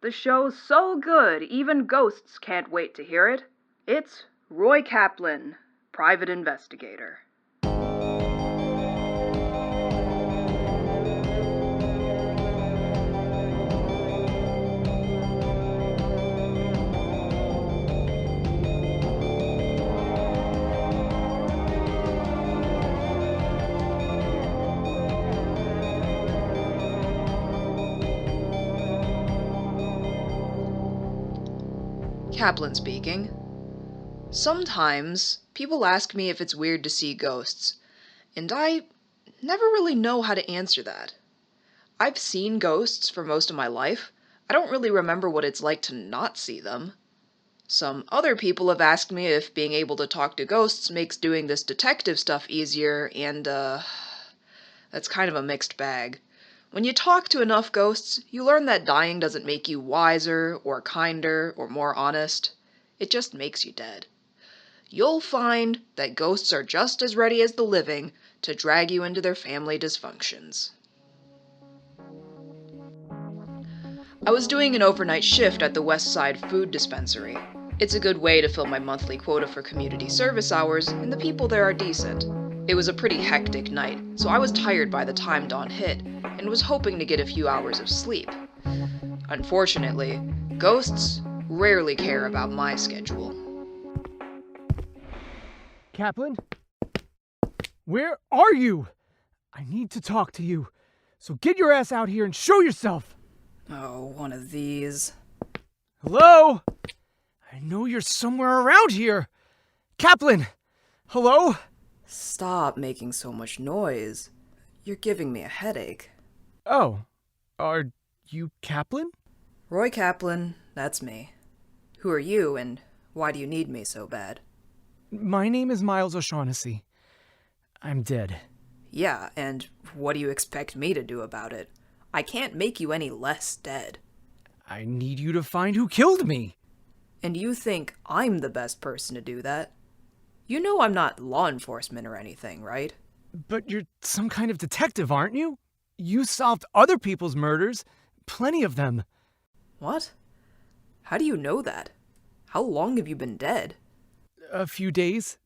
The show's so good, even ghosts can't wait to hear it. It's Roy Kaplan, private investigator. Kaplan speaking. Sometimes people ask me if it's weird to see ghosts, and I never really know how to answer that. I've seen ghosts for most of my life. I don't really remember what it's like to not see them. Some other people have asked me if being able to talk to ghosts makes doing this detective stuff easier, and that's kind of a mixed bag. When you talk to enough ghosts, you learn that dying doesn't make you wiser, or kinder, or more honest. It just makes you dead. You'll find that ghosts are just as ready as the living to drag you into their family dysfunctions. I was doing an overnight shift at the West Side Food Dispensary. It's a good way to fill my monthly quota for community service hours, and the people there are decent. It was a pretty hectic night, so I was tired by the time dawn hit, and was hoping to get a few hours of sleep. Unfortunately, ghosts rarely care about my schedule. Kaplan? Where are you? I need to talk to you. So get your ass out here and show yourself! Oh, one of these. Hello? I know you're somewhere around here. Kaplan! Hello? Stop making so much noise. You're giving me a headache. Oh, are you Kaplan? Roy Kaplan, that's me. Who are you, and why do you need me so bad? My name is Miles O'Shaughnessy. I'm dead. Yeah, and what do you expect me to do about it? I can't make you any less dead. I need you to find who killed me. And you think I'm the best person to do that? You know I'm not law enforcement or anything, right? But you're some kind of detective, aren't you? You solved other people's murders. Plenty of them. What? How do you know that? How long have you been dead? A few days.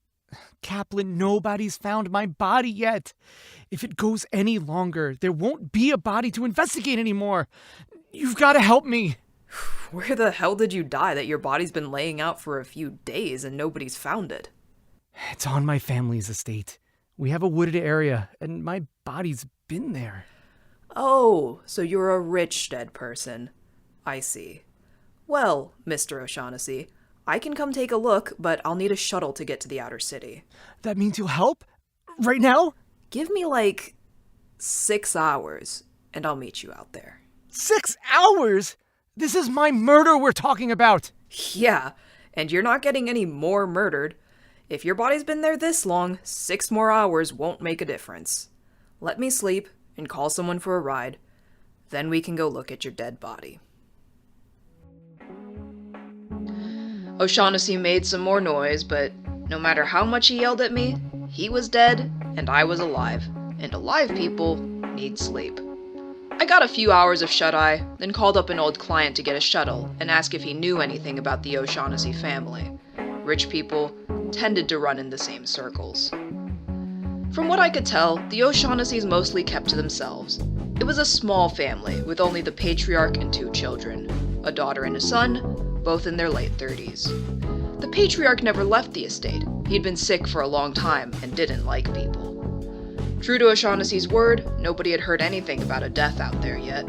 Kaplan, nobody's found my body yet. If it goes any longer, there won't be a body to investigate anymore. You've got to help me. Where the hell did you die that your body's been laying out for a few days and nobody's found it? It's on my family's estate. We have a wooded area, and my body's been there. Oh, so you're a rich dead person. I see. Well, Mr. O'Shaughnessy, I can come take a look, but I'll need a shuttle to get to the outer city. That means you'll help? Right now? Give me like 6 hours, and I'll meet you out there. 6 hours? This is my murder we're talking about. Yeah, and you're not getting any more murdered. If your body's been there this long, 6 more hours won't make a difference. Let me sleep and call someone for a ride. Then we can go look at your dead body. O'Shaughnessy made some more noise, but no matter how much he yelled at me, he was dead and I was alive. And alive people need sleep. I got a few hours of shut-eye, then called up an old client to get a shuttle and ask if he knew anything about the O'Shaughnessy family. Rich people tended to run in the same circles. From what I could tell, the O'Shaughnessy's mostly kept to themselves. It was a small family with only the patriarch and 2 children, a daughter and a son, both in their late 30s. The patriarch never left the estate. He'd been sick for a long time and didn't like people. True to O'Shaughnessy's word, nobody had heard anything about a death out there yet.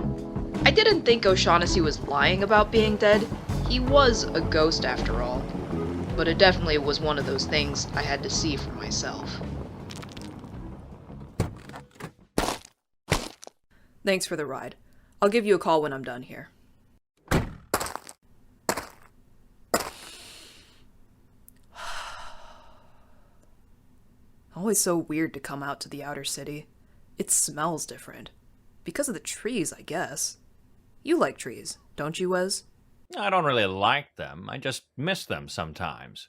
I didn't think O'Shaughnessy was lying about being dead. He was a ghost after all. But it definitely was one of those things I had to see for myself. Thanks for the ride. I'll give you a call when I'm done here. Always so weird to come out to the outer city. It smells different. Because of the trees, I guess. You like trees, don't you, Wes? I don't really like them. I just miss them sometimes.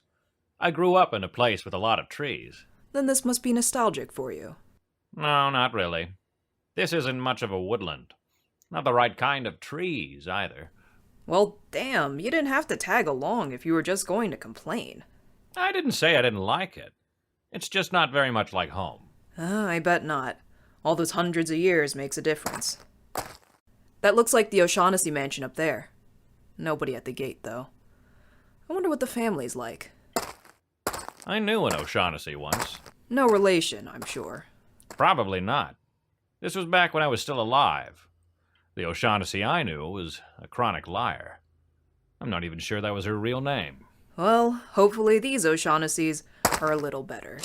I grew up in a place with a lot of trees. Then this must be nostalgic for you. No, not really. This isn't much of a woodland. Not the right kind of trees, either. Well, damn, you didn't have to tag along if you were just going to complain. I didn't say I didn't like it. It's just not very much like home. I bet not. All those hundreds of years makes a difference. That looks like the O'Shaughnessy mansion up there. Nobody at the gate, though. I wonder what the family's like. I knew an O'Shaughnessy once. No relation, I'm sure. Probably not. This was back when I was still alive. The O'Shaughnessy I knew was a chronic liar. I'm not even sure that was her real name. Well, hopefully these O'Shaughnessy's are a little better.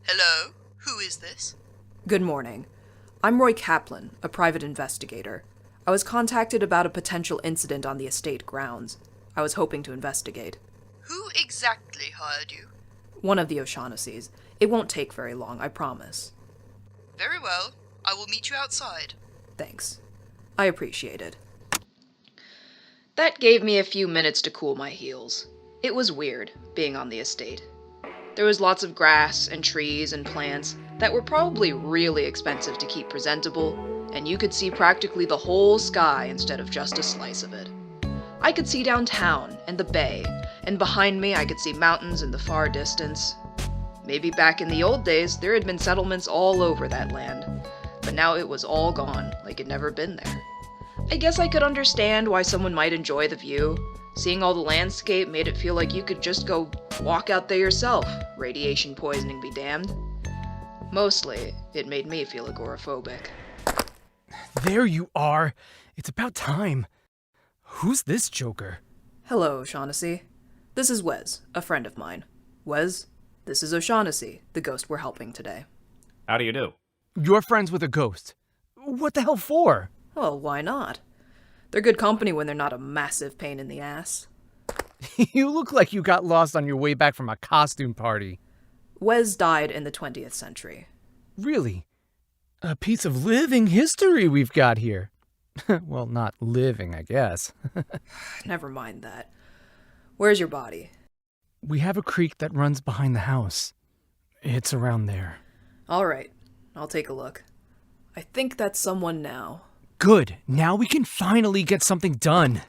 Hello? Who is this? Good morning. I'm Roy Kaplan, a private investigator. I was contacted about a potential incident on the estate grounds. I was hoping to investigate. Who exactly hired you? One of the O'Shaughnessy's. It won't take very long, I promise. Very well. I will meet you outside. Thanks. I appreciate it. That gave me a few minutes to cool my heels. It was weird, being on the estate. There was lots of grass and trees and plants that were probably really expensive to keep presentable, and you could see practically the whole sky instead of just a slice of it. I could see downtown and the bay, and behind me I could see mountains in the far distance. Maybe back in the old days there had been settlements all over that land, but now it was all gone, like it'd never been there. I guess I could understand why someone might enjoy the view. Seeing all the landscape made it feel like you could just go walk out there yourself, radiation poisoning be damned. Mostly, it made me feel agoraphobic. There you are. It's about time. Who's this joker? Hello, O'Shaughnessy. This is Wes, a friend of mine. Wes, this is O'Shaughnessy, the ghost we're helping today. How do you do? You're friends with a ghost. What the hell for? Well, why not? They're good company when they're not a massive pain in the ass. You look like you got lost on your way back from a costume party. Wes died in the 20th century. Really? A piece of living history we've got here. Well, not living, I guess. Never mind that. Where's your body? We have a creek that runs behind the house. It's around there. All right, I'll take a look. I think that's someone now. Good. Now we can finally get something done.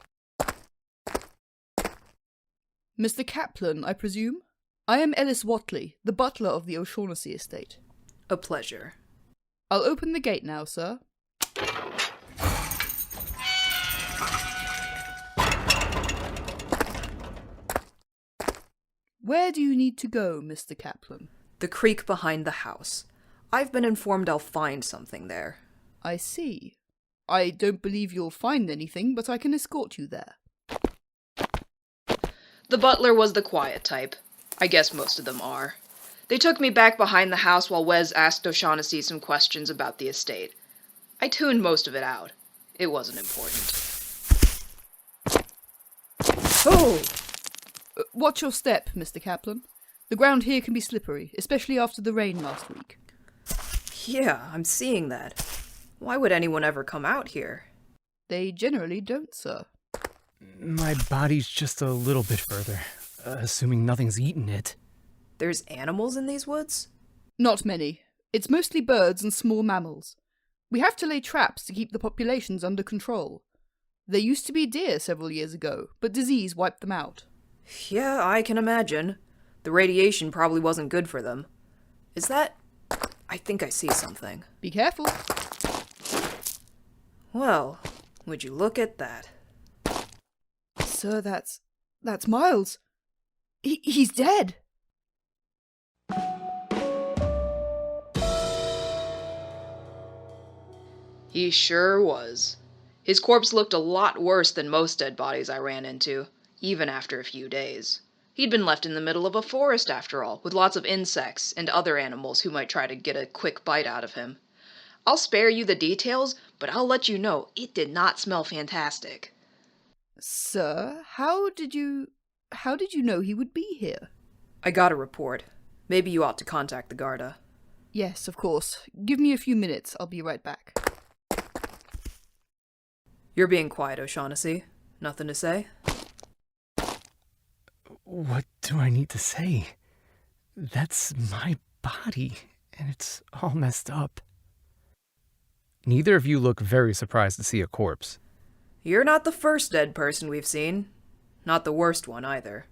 Mr. Kaplan, I presume? I am Ellis Whatley, the butler of the O'Shaughnessy estate. A pleasure. I'll open the gate now, sir. Where do you need to go, Mr. Kaplan? The creek behind the house. I've been informed I'll find something there. I see. I don't believe you'll find anything, but I can escort you there. The butler was the quiet type. I guess most of them are. They took me back behind the house while Wes asked O'Shaughnessy some questions about the estate. I tuned most of it out. It wasn't important. Oh! Watch your step, Mr. Kaplan. The ground here can be slippery, especially after the rain last week. Yeah, I'm seeing that. Why would anyone ever come out here? They generally don't, sir. My body's just a little bit further, assuming nothing's eaten it. There's animals in these woods? Not many. It's mostly birds and small mammals. We have to lay traps to keep the populations under control. There used to be deer several years ago, but disease wiped them out. Yeah, I can imagine. The radiation probably wasn't good for them. Is that... I think I see something. Be careful. Well, would you look at that? Sir, that's Miles. He's dead. He sure was. His corpse looked a lot worse than most dead bodies I ran into, even after a few days. He'd been left in the middle of a forest, after all, with lots of insects and other animals who might try to get a quick bite out of him. I'll spare you the details, but I'll let you know it did not smell fantastic. Sir, how did you know he would be here? I got a report. Maybe you ought to contact the Garda. Yes, of course. Give me a few minutes. I'll be right back. You're being quiet, O'Shaughnessy. Nothing to say? What do I need to say? That's my body, and it's all messed up. Neither of you look very surprised to see a corpse. You're not the first dead person we've seen. Not the worst one, either.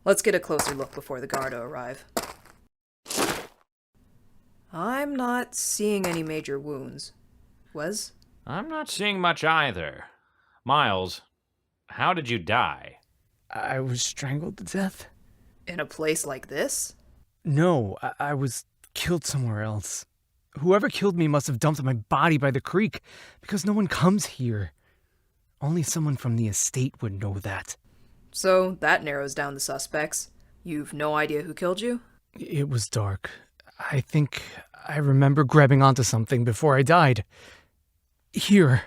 Let's get a closer look before the Garda arrive. I'm not seeing any major wounds. Wes? I'm not seeing much either. Miles, how did you die? I was strangled to death? In a place like this? No, I was killed somewhere else. Whoever killed me must have dumped my body by the creek, because no one comes here. Only someone from the estate would know that. So, that narrows down the suspects. You've no idea who killed you? It was dark. I think I remember grabbing onto something before I died. Here.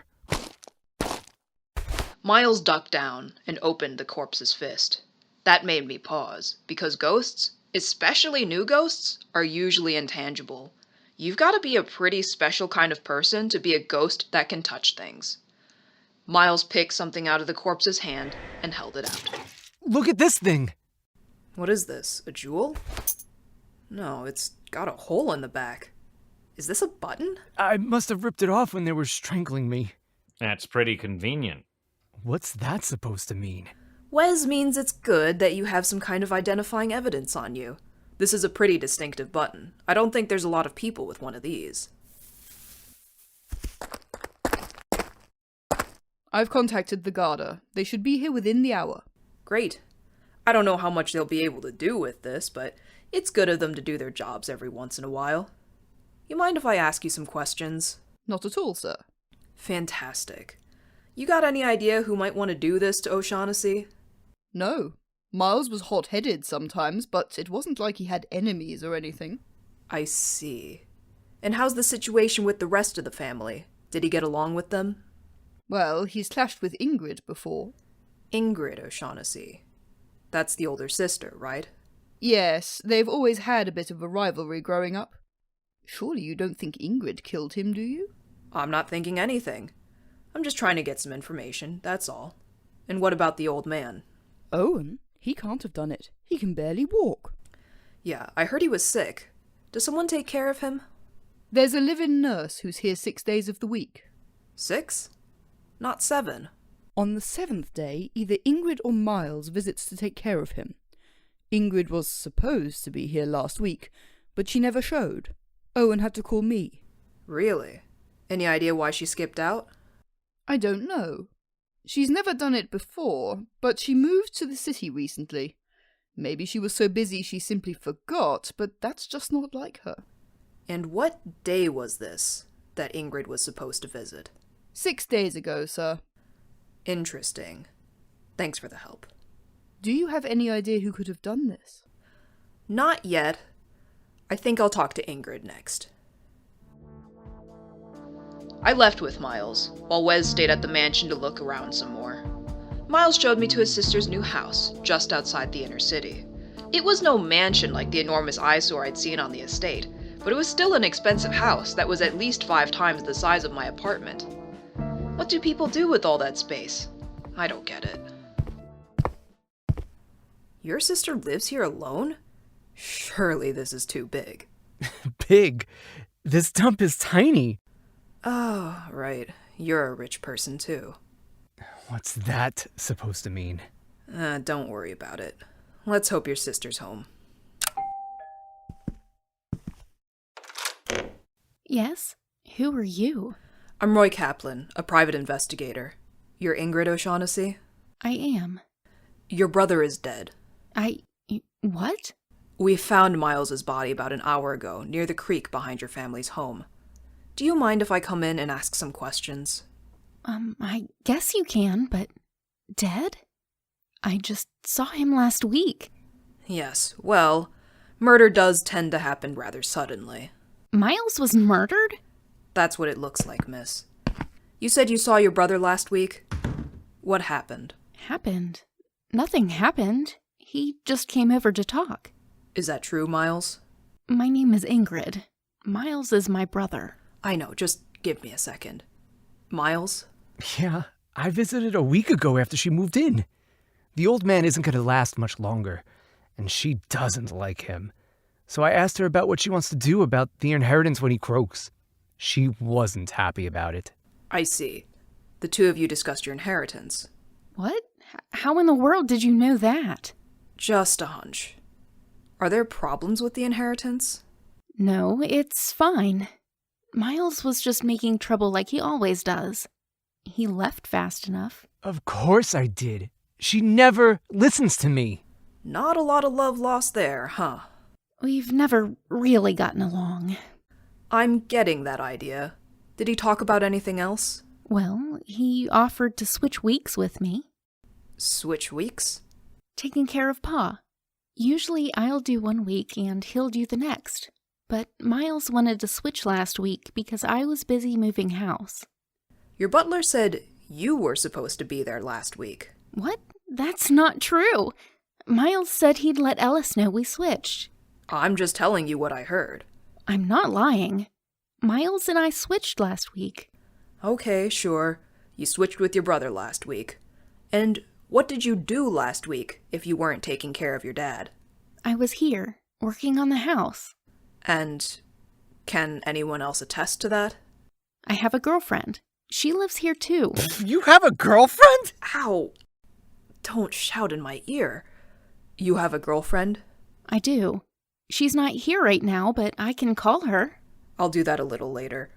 Miles ducked down and opened the corpse's fist. That made me pause, because ghosts, especially new ghosts, are usually intangible. You've got to be a pretty special kind of person to be a ghost that can touch things. Miles picked something out of the corpse's hand and held it out. Look at this thing! What is this, a jewel? No, it's got a hole in the back. Is this a button? I must have ripped it off when they were strangling me. That's pretty convenient. What's that supposed to mean? Wes means it's good that you have some kind of identifying evidence on you. This is a pretty distinctive button. I don't think there's a lot of people with one of these. I've contacted the Garda. They should be here within the hour. Great. I don't know how much they'll be able to do with this, but it's good of them to do their jobs every once in a while. You mind if I ask you some questions? Not at all, sir. Fantastic. You got any idea who might want to do this to O'Shaughnessy? No. Miles was hot-headed sometimes, but it wasn't like he had enemies or anything. I see. And how's the situation with the rest of the family? Did he get along with them? Well, he's clashed with Ingrid before. Ingrid O'Shaughnessy. That's the older sister, right? Yes, they've always had a bit of a rivalry growing up. Surely you don't think Ingrid killed him, do you? I'm not thinking anything. I'm just trying to get some information, that's all. And what about the old man? Owen? He can't have done it. He can barely walk. Yeah, I heard he was sick. Does someone take care of him? There's a live-in nurse who's here 6 days of the week. 6? Not 7. On the 7th day, either Ingrid or Miles visits to take care of him. Ingrid was supposed to be here last week, but she never showed. Owen had to call me. Really? Any idea why she skipped out? I don't know. She's never done it before, but she moved to the city recently. Maybe she was so busy she simply forgot, but that's just not like her. And what day was this that Ingrid was supposed to visit? 6 days ago, sir. Interesting. Thanks for the help. Do you have any idea who could have done this? Not yet. I think I'll talk to Ingrid next. I left with Miles, while Wes stayed at the mansion to look around some more. Miles showed me to his sister's new house, just outside the inner city. It was no mansion like the enormous eyesore I'd seen on the estate, but it was still an expensive house that was at least 5 times the size of my apartment. What do people do with all that space? I don't get it. Your sister lives here alone? Surely this is too big. Big? This dump is tiny. Oh, right. You're a rich person, too. What's that supposed to mean? Don't worry about it. Let's hope your sister's home. Yes? Who are you? I'm Roy Kaplan, a private investigator. You're Ingrid O'Shaughnessy? I am. Your brother is dead. What? We found Miles's body about an hour ago, near the creek behind your family's home. Do you mind if I come in and ask some questions? I guess you can, but dead? I just saw him last week. Yes, well, murder does tend to happen rather suddenly. Miles was murdered? That's what it looks like, miss. You said you saw your brother last week? What happened? Happened? Nothing happened. He just came over to talk. Is that true, Miles? My name is Ingrid. Miles is my brother. I know, just give me a second. Miles? Yeah, I visited a week ago after she moved in. The old man isn't going to last much longer, and she doesn't like him. So I asked her about what she wants to do about the inheritance when he croaks. She wasn't happy about it. I see. The two of you discussed your inheritance. What? How in the world did you know that? Just a hunch. Are there problems with the inheritance? No, it's fine. Miles was just making trouble like he always does. He left fast enough. Of course I did. She never listens to me. Not a lot of love lost there, huh? We've never really gotten along. I'm getting that idea. Did he talk about anything else? Well, he offered to switch weeks with me. Switch weeks? Taking care of Pa. Usually I'll do 1 week and he'll do the next. But Miles wanted to switch last week because I was busy moving house. Your butler said you were supposed to be there last week. What? That's not true. Miles said he'd let Ellis know we switched. I'm just telling you what I heard. I'm not lying. Miles and I switched last week. Okay, sure. You switched with your brother last week. And what did you do last week if you weren't taking care of your dad? I was here, working on the house. And can anyone else attest to that? I have a girlfriend. She lives here too. You have a girlfriend? Ow! Don't shout in my ear. You have a girlfriend? I do. She's not here right now, but I can call her. I'll do that a little later.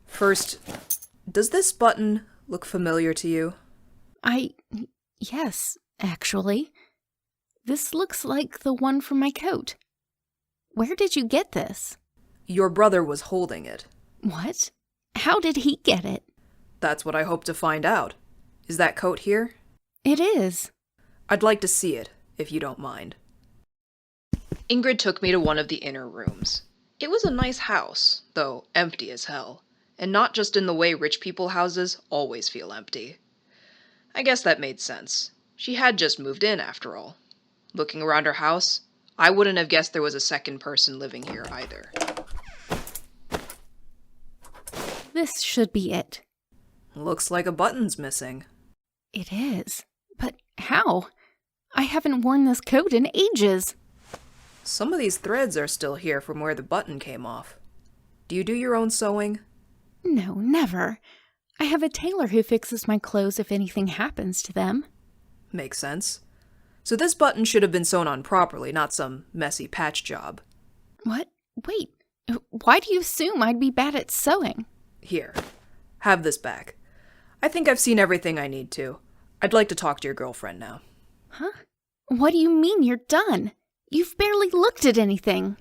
First, does this button look familiar to you? Yes, actually. This looks like the one from my coat. Where did you get this? Your brother was holding it. What? How did he get it? That's what I hope to find out. Is that coat here? It is. I'd like to see it, if you don't mind. Ingrid took me to one of the inner rooms. It was a nice house, though empty as hell. And not just in the way rich people houses always feel empty. I guess that made sense. She had just moved in, after all. Looking around her house, I wouldn't have guessed there was a second person living here either. This should be it. Looks like a button's missing. It is. But how? I haven't worn this coat in ages. Some of these threads are still here from where the button came off. Do you do your own sewing? No, never. I have a tailor who fixes my clothes if anything happens to them. Makes sense. So this button should have been sewn on properly, not some messy patch job. What? Wait. Why do you assume I'd be bad at sewing? Here. Have this back. I think I've seen everything I need to. I'd like to talk to your girlfriend now. Huh? What do you mean you're done? You've barely looked at anything.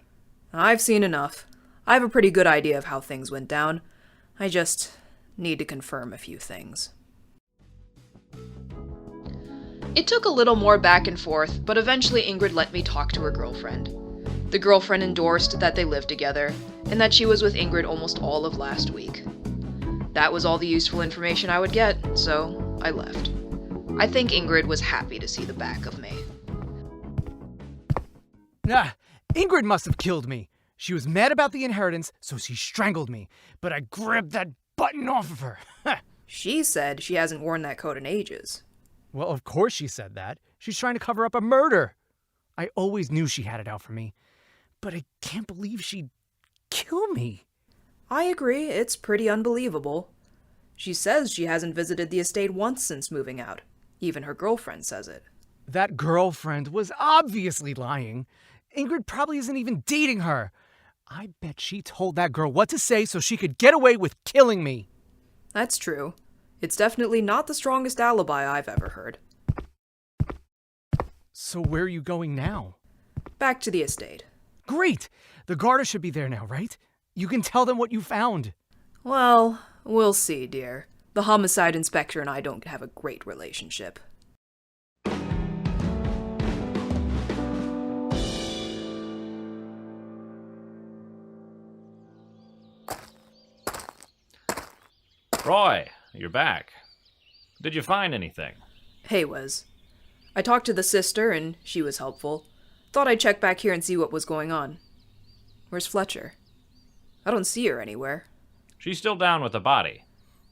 I've seen enough. I have a pretty good idea of how things went down. I just need to confirm a few things. It took a little more back and forth, but eventually Ingrid let me talk to her girlfriend. The girlfriend endorsed that they lived together, and that she was with Ingrid almost all of last week. That was all the useful information I would get, so I left. I think Ingrid was happy to see the back of me. Ingrid must have killed me. She was mad about the inheritance, so she strangled me. But I grabbed that button off of her. She said she hasn't worn that coat in ages. Well, of course she said that. She's trying to cover up a murder. I always knew she had it out for me. But I can't believe she'd kill me. I agree, it's pretty unbelievable. She says she hasn't visited the estate once since moving out. Even her girlfriend says it. That girlfriend was obviously lying. Ingrid probably isn't even dating her. I bet she told that girl what to say so she could get away with killing me. That's true. It's definitely not the strongest alibi I've ever heard. So where are you going now? Back to the estate. Great! The Garda should be there now, right? You can tell them what you found. Well, we'll see, dear. The homicide inspector and I don't have a great relationship. Roy, you're back. Did you find anything? Hey, Wes. I talked to the sister, and she was helpful. Thought I'd check back here and see what was going on. Where's Fletcher? I don't see her anywhere. She's still down with the body.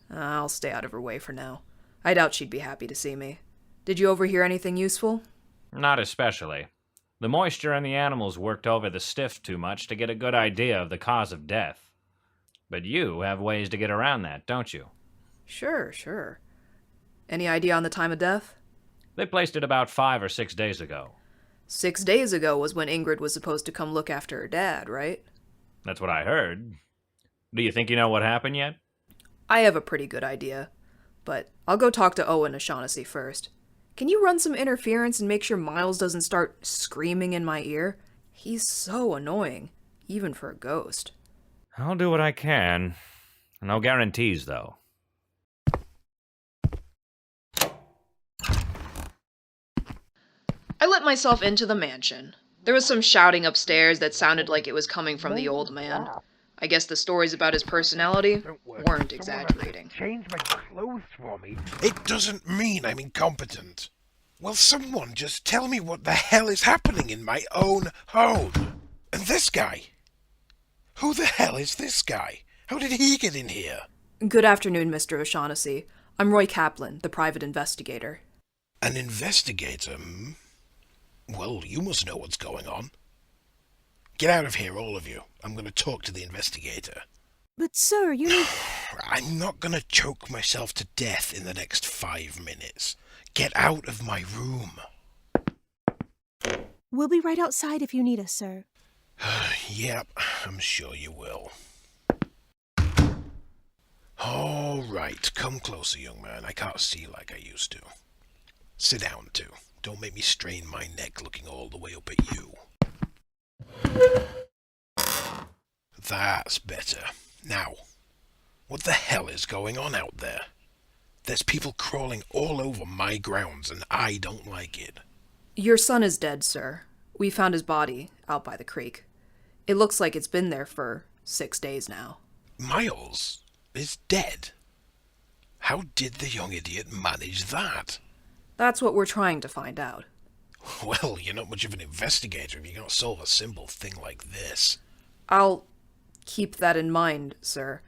I'll stay out of her way for now. I doubt she'd be happy to see me. Did you overhear anything useful? Not especially. The moisture in the animals worked over the stiff too much to get a good idea of the cause of death. But you have ways to get around that, don't you? Sure. Any idea on the time of death? They placed it about 5 or 6 days ago. 6 days ago was when Ingrid was supposed to come look after her dad, right? That's what I heard. Do you think you know what happened yet? I have a pretty good idea, but I'll go talk to Owen O'Shaughnessy first. Can you run some interference and make sure Miles doesn't start screaming in my ear? He's so annoying, even for a ghost. I'll do what I can. No guarantees, though. I let myself into the mansion. There was some shouting upstairs that sounded like it was coming from the old man. I guess the stories about his personality weren't exaggerating. Change my clothes for me. It doesn't mean I'm incompetent. Will someone just tell me what the hell is happening in my own home? And this guy? Who the hell is this guy? How did he get in here? Good afternoon, Mr. O'Shaughnessy. I'm Roy Kaplan, the private investigator. An investigator, hmm? Well, you must know what's going on. Get out of here, all of you. I'm going to talk to the investigator. But sir, you need... I'm not going to choke myself to death in the next 5 minutes. Get out of my room. We'll be right outside if you need us, sir. Yep, I'm sure you will. All right, come closer, young man. I can't see like I used to. Sit down, too. Don't make me strain my neck looking all the way up at you. That's better. Now, what the hell is going on out there? There's people crawling all over my grounds, and I don't like it. Your son is dead, sir. We found his body out by the creek. It looks like it's been there for 6 days now. Miles is dead? How did the young idiot manage that? That's what we're trying to find out. Well, you're not much of an investigator if you can't solve a simple thing like this. I'll keep that in mind, sir.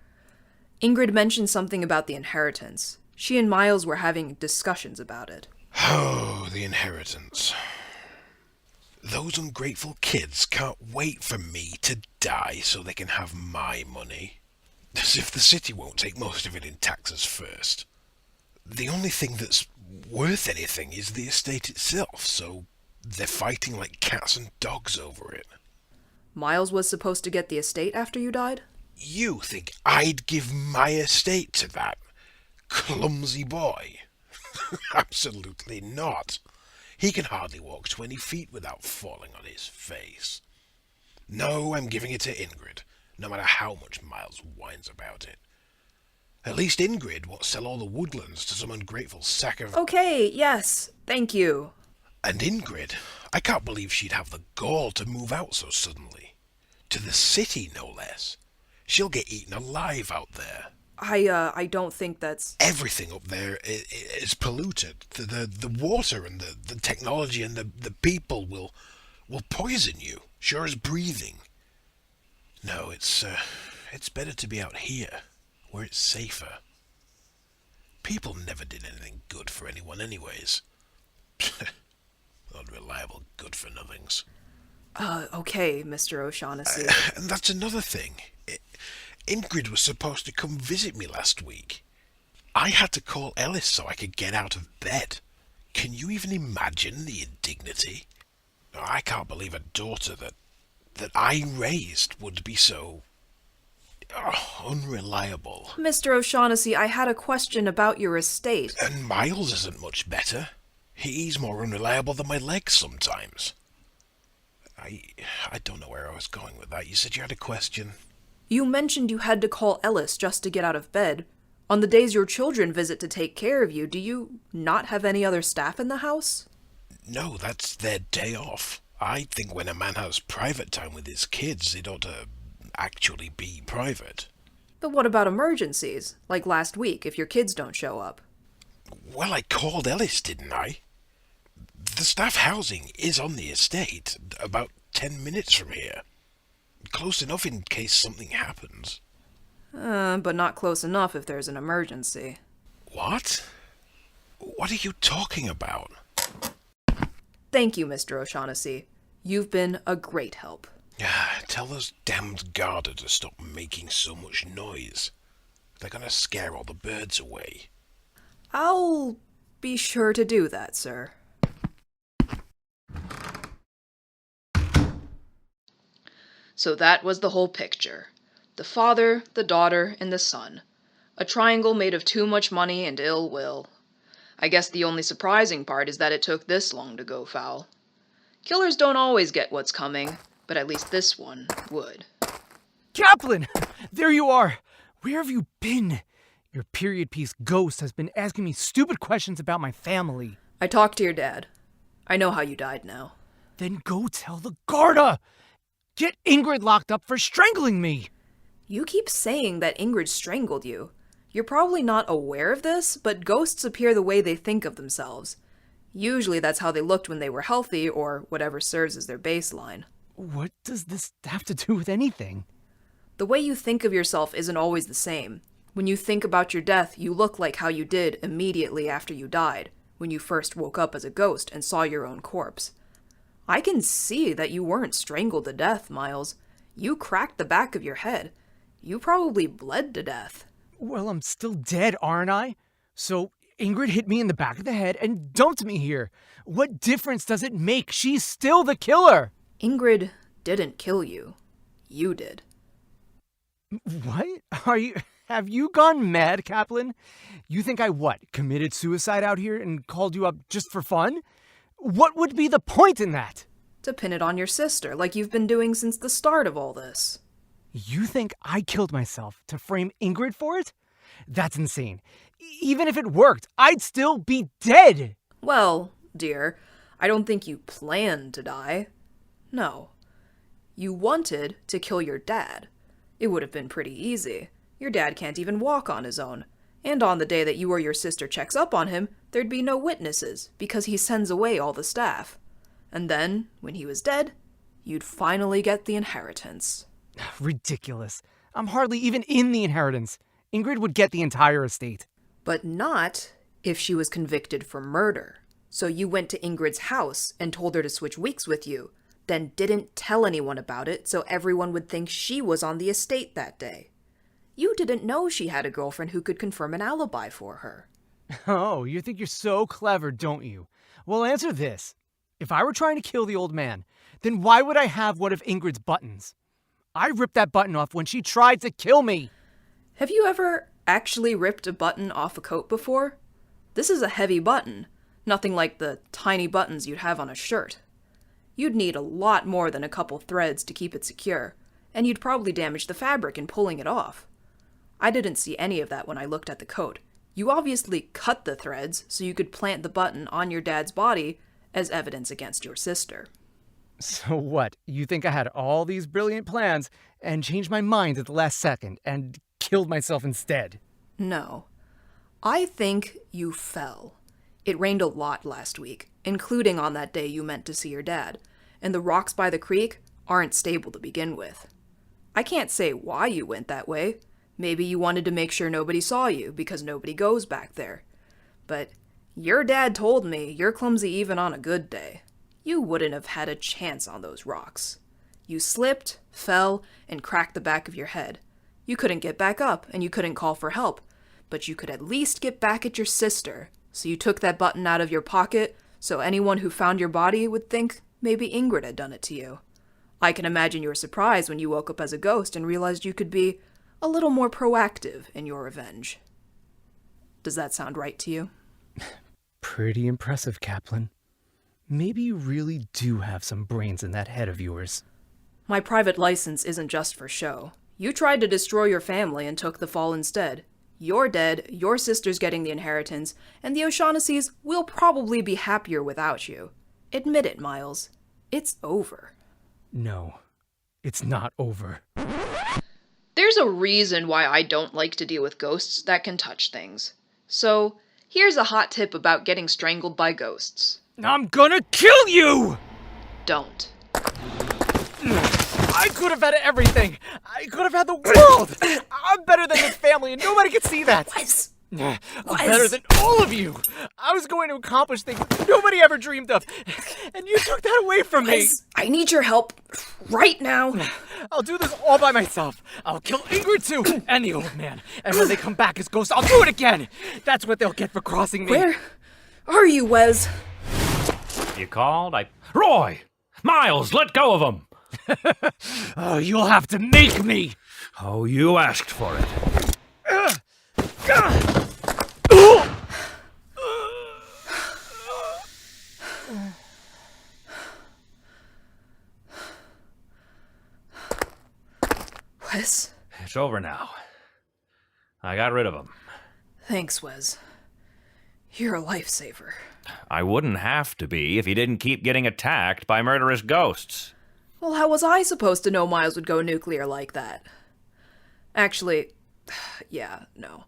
Ingrid mentioned something about the inheritance. She and Miles were having discussions about it. Oh, the inheritance. Those ungrateful kids can't wait for me to die so they can have my money. As if the city won't take most of it in taxes first. The only thing that's worth anything is the estate itself, so they're fighting like cats and dogs over it. Miles was supposed to get the estate after you died? You think I'd give my estate to that clumsy boy? Absolutely not. He can hardly walk 20 feet without falling on his face. No, I'm giving it to Ingrid, no matter how much Miles whines about it. At least Ingrid won't sell all the woodlands to some ungrateful sack of... Okay, yes, thank you. And Ingrid, I can't believe she'd have the gall to move out so suddenly. To the city, no less. She'll get eaten alive out there. I don't think that's... Everything up there is polluted. The water and the technology and the people will poison you, sure as breathing. No, it's better to be out here, where it's safer. People never did anything good for anyone anyways. Unreliable good-for-nothings. Okay, Mr. O'Shaughnessy. And that's another thing. Ingrid was supposed to come visit me last week. I had to call Ellis so I could get out of bed. Can you even imagine the indignity? I can't believe a daughter that I raised would be so... unreliable. Mr. O'Shaughnessy, I had a question about your estate. And Miles isn't much better. He's more unreliable than my legs sometimes. I don't know where I was going with that. You said you had a question. You mentioned you had to call Ellis just to get out of bed. On the days your children visit to take care of you, do you not have any other staff in the house? No, that's their day off. I think when a man has private time with his kids, it ought to actually be private. But what about emergencies? Like last week, if your kids don't show up? Well, I called Ellis, didn't I? The staff housing is on the estate, about 10 minutes from here. Close enough in case something happens. But not close enough if there's an emergency. What? What are you talking about? Thank you, Mr. O'Shaughnessy. You've been a great help. Tell those damned garter to stop making so much noise. They're gonna scare all the birds away. I'll be sure to do that, sir. So that was the whole picture. The father, the daughter, and the son. A triangle made of too much money and ill will. I guess the only surprising part is that it took this long to go foul. Killers don't always get what's coming, but at least this one would. Kaplan! There you are! Where have you been? Your period piece ghost has been asking me stupid questions about my family. I talked to your dad. I know how you died now. Then go tell the Garda! Get Ingrid locked up for strangling me! You keep saying that Ingrid strangled you. You're probably not aware of this, but ghosts appear the way they think of themselves. Usually that's how they looked when they were healthy, or whatever serves as their baseline. What does this have to do with anything? The way you think of yourself isn't always the same. When you think about your death, you look like how you did immediately after you died, when you first woke up as a ghost and saw your own corpse. I can see that you weren't strangled to death, Miles. You cracked the back of your head. You probably bled to death. Well, I'm still dead, aren't I? So Ingrid hit me in the back of the head and dumped me here. What difference does it make? She's still the killer! Ingrid didn't kill you. You did. What? Have you gone mad, Kaplan? You think I committed suicide out here and called you up just for fun? What would be the point in that? To pin it on your sister, like you've been doing since the start of all this. You think I killed myself to frame Ingrid for it? That's insane. Even if it worked, I'd still be dead! Well, dear, I don't think you planned to die. No. You wanted to kill your dad. It would have been pretty easy. Your dad can't even walk on his own. And on the day that you or your sister checks up on him, there'd be no witnesses, because he sends away all the staff. And then, when he was dead, you'd finally get the inheritance. Ridiculous. I'm hardly even in the inheritance. Ingrid would get the entire estate. But not if she was convicted for murder. So you went to Ingrid's house and told her to switch weeks with you, then didn't tell anyone about it so everyone would think she was on the estate that day. You didn't know she had a girlfriend who could confirm an alibi for her. Oh, you think you're so clever, don't you? Well, answer this. If I were trying to kill the old man, then why would I have one of Ingrid's buttons? I ripped that button off when she tried to kill me. Have you ever actually ripped a button off a coat before? This is a heavy button, nothing like the tiny buttons you'd have on a shirt. You'd need a lot more than a couple threads to keep it secure, and you'd probably damage the fabric in pulling it off. I didn't see any of that when I looked at the coat. You obviously cut the threads so you could plant the button on your dad's body as evidence against your sister. So what? You think I had all these brilliant plans and changed my mind at the last second and killed myself instead? No. I think you fell. It rained a lot last week, including on that day you meant to see your dad, and the rocks by the creek aren't stable to begin with. I can't say why you went that way. Maybe you wanted to make sure nobody saw you, because nobody goes back there. But your dad told me you're clumsy even on a good day. You wouldn't have had a chance on those rocks. You slipped, fell, and cracked the back of your head. You couldn't get back up, and you couldn't call for help. But you could at least get back at your sister. So you took that button out of your pocket, so anyone who found your body would think maybe Ingrid had done it to you. I can imagine your surprise when you woke up as a ghost and realized you could be a little more proactive in your revenge. Does that sound right to you? Pretty impressive, Kaplan. Maybe you really do have some brains in that head of yours. My private license isn't just for show. You tried to destroy your family and took the fall instead. You're dead, your sister's getting the inheritance, and the O'Shaughnessy's will probably be happier without you. Admit it, Miles. It's over. No, it's not over. There's a reason why I don't like to deal with ghosts that can touch things. So, here's a hot tip about getting strangled by ghosts. I'm gonna kill you! Don't. I could have had everything. I could have had the world. I'm better than this family and nobody could see that. I'm better than all of you! I was going to accomplish things nobody ever dreamed of, and you took that away from me! I need your help right now. I'll do this all by myself. I'll kill Ingrid too, and the old man. And when they come back as ghosts, I'll do it again! That's what they'll get for crossing me. Where are you, Wes? You called? Roy! Miles, let go of him! Oh, you'll have to make me! Oh, you asked for it. Wes? It's over now. I got rid of him. Thanks, Wes. You're a lifesaver. I wouldn't have to be if he didn't keep getting attacked by murderous ghosts. Well, how was I supposed to know Miles would go nuclear like that? Actually, yeah, no.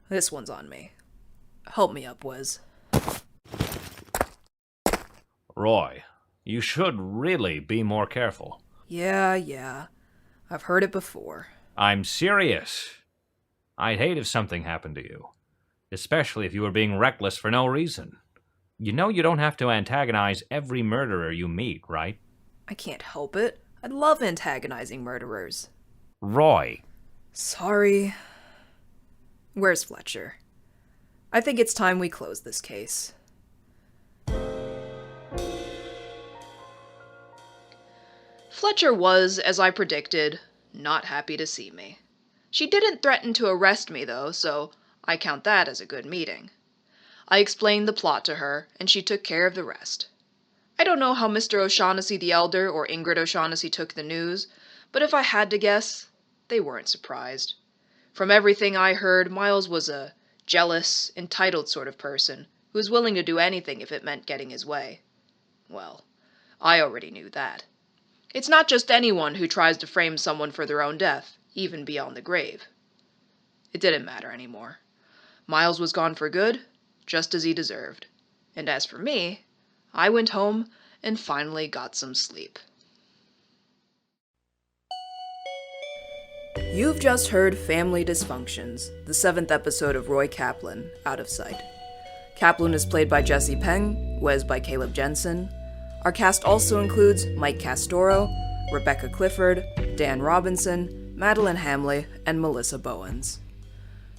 This one's on me. Help me up, Wes. Roy, you should really be more careful. Yeah. I've heard it before. I'm serious. I'd hate if something happened to you. Especially if you were being reckless for no reason. You know you don't have to antagonize every murderer you meet, right? I can't help it. I love antagonizing murderers. Roy. Sorry. Where's Fletcher? I think it's time we close this case. Fletcher was, as I predicted, not happy to see me. She didn't threaten to arrest me, though, so I count that as a good meeting. I explained the plot to her, and she took care of the rest. I don't know how Mr. O'Shaughnessy the Elder or Ingrid O'Shaughnessy took the news, but if I had to guess, they weren't surprised. From everything I heard, Miles was a jealous, entitled sort of person who was willing to do anything if it meant getting his way. Well, I already knew that. It's not just anyone who tries to frame someone for their own death, even beyond the grave. It didn't matter anymore. Miles was gone for good, just as he deserved. And as for me, I went home and finally got some sleep. You've just heard Family Dysfunctions, the 7th episode of Roy Kaplan, Out of Sight. Kaplan is played by Jesse Peng, Wes by Caleb Jensen. Our cast also includes Mike Castoro, Rebecca Clifford, Dan Robinson, Madeleine Hamley, and Melissa Bowens.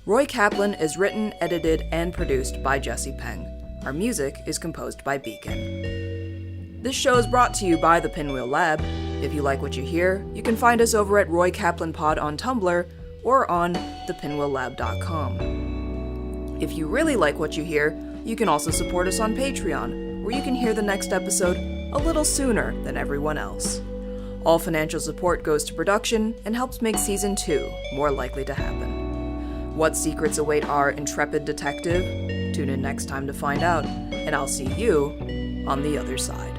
Roy Kaplan is written, edited, and produced by Jesse Peng. Our music is composed by Beacon. This show is brought to you by the Pinwheel Lab. If you like what you hear, you can find us over at Roy Kaplan Pod on Tumblr or on thepinwheellab.com. If you really like what you hear, you can also support us on Patreon, where you can hear the next episode a little sooner than everyone else. All financial support goes to production and helps make Season 2 more likely to happen. What secrets await our intrepid detective? Tune in next time to find out, and I'll see you on the other side.